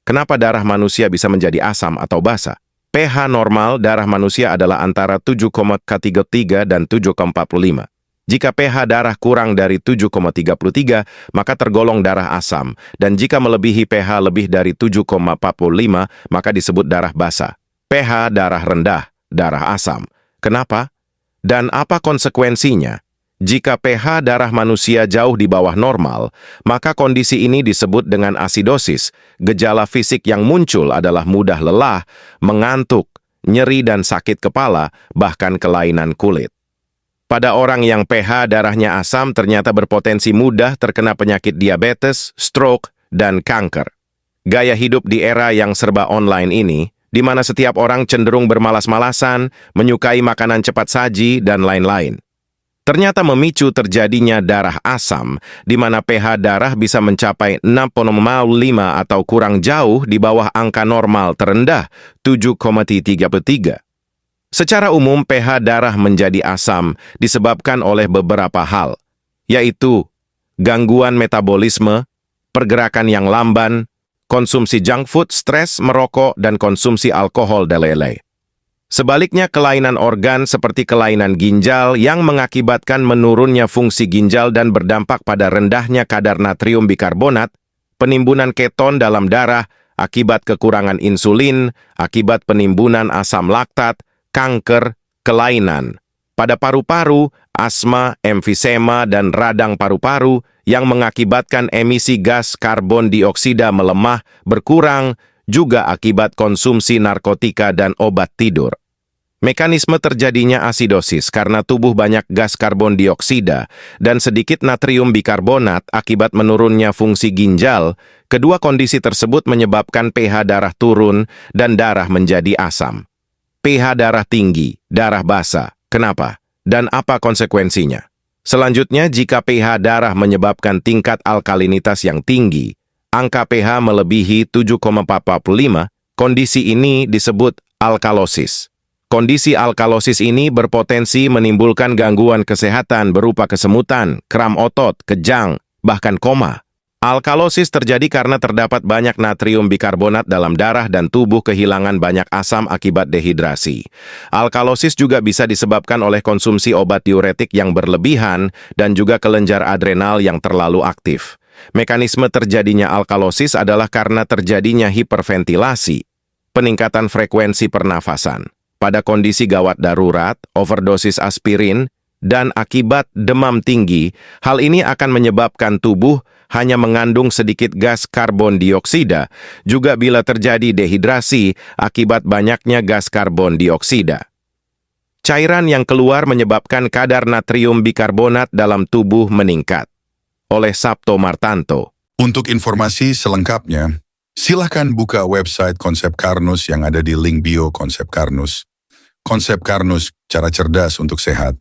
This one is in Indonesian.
kenapa darah manusia bisa menjadi asam atau basa? pH normal darah manusia adalah antara 7,33 dan 7,45. Jika pH darah kurang dari 7,33, maka tergolong darah asam. Dan jika melebihi pH lebih dari 7,45, maka disebut darah basa. pH darah rendah, darah asam. Kenapa? Dan apa konsekuensinya? Jika pH darah manusia jauh di bawah normal, maka kondisi ini disebut dengan asidosis. Gejala fisik yang muncul adalah mudah lelah, mengantuk, nyeri dan sakit kepala, bahkan kelainan kulit. Pada orang yang pH darahnya asam ternyata berpotensi mudah terkena penyakit diabetes, stroke, dan kanker. Gaya hidup di era yang serba online ini, di mana setiap orang cenderung bermalas-malasan, menyukai makanan cepat saji, dan lain-lain, ternyata memicu terjadinya darah asam, di mana pH darah bisa mencapai 6,5 atau kurang jauh di bawah angka normal terendah 7,33. Secara umum, pH darah menjadi asam disebabkan oleh beberapa hal, yaitu gangguan metabolisme, pergerakan yang lamban, konsumsi junk food, stres, merokok, dan konsumsi alkohol delele. Sebaliknya, kelainan organ seperti kelainan ginjal yang mengakibatkan menurunnya fungsi ginjal dan berdampak pada rendahnya kadar natrium bikarbonat, penimbunan keton dalam darah akibat kekurangan insulin, akibat penimbunan asam laktat, kanker, kelainan pada paru-paru, asma, emfisema, dan radang paru-paru yang mengakibatkan emisi gas karbon dioksida melemah, berkurang, juga akibat konsumsi narkotika dan obat tidur. Mekanisme terjadinya asidosis karena tubuh banyak gas karbon dioksida dan sedikit natrium bikarbonat akibat menurunnya fungsi ginjal. Kedua kondisi tersebut menyebabkan pH darah turun dan darah menjadi asam. pH darah tinggi, darah basa. Kenapa? Dan apa konsekuensinya? Selanjutnya, jika pH darah menyebabkan tingkat alkalinitas yang tinggi, angka pH melebihi 7,45, kondisi ini disebut alkalosis. Kondisi alkalosis ini berpotensi menimbulkan gangguan kesehatan berupa kesemutan, kram otot, kejang, bahkan koma. Alkalosis terjadi karena terdapat banyak natrium bikarbonat dalam darah dan tubuh kehilangan banyak asam akibat dehidrasi. Alkalosis juga bisa disebabkan oleh konsumsi obat diuretik yang berlebihan dan juga kelenjar adrenal yang terlalu aktif. Mekanisme terjadinya alkalosis adalah karena terjadinya hiperventilasi, peningkatan frekuensi pernafasan. Pada kondisi gawat darurat, overdosis aspirin, dan akibat demam tinggi, hal ini akan menyebabkan tubuh hanya mengandung sedikit gas karbon dioksida, juga bila terjadi dehidrasi akibat banyaknya gas karbon dioksida. Cairan yang keluar menyebabkan kadar natrium bikarbonat dalam tubuh meningkat. Oleh Sabto Martanto. Untuk informasi selengkapnya, silakan buka website Konsep Karnus yang ada di link bio Konsep Karnus. Konsep Karnus, cara cerdas untuk sehat.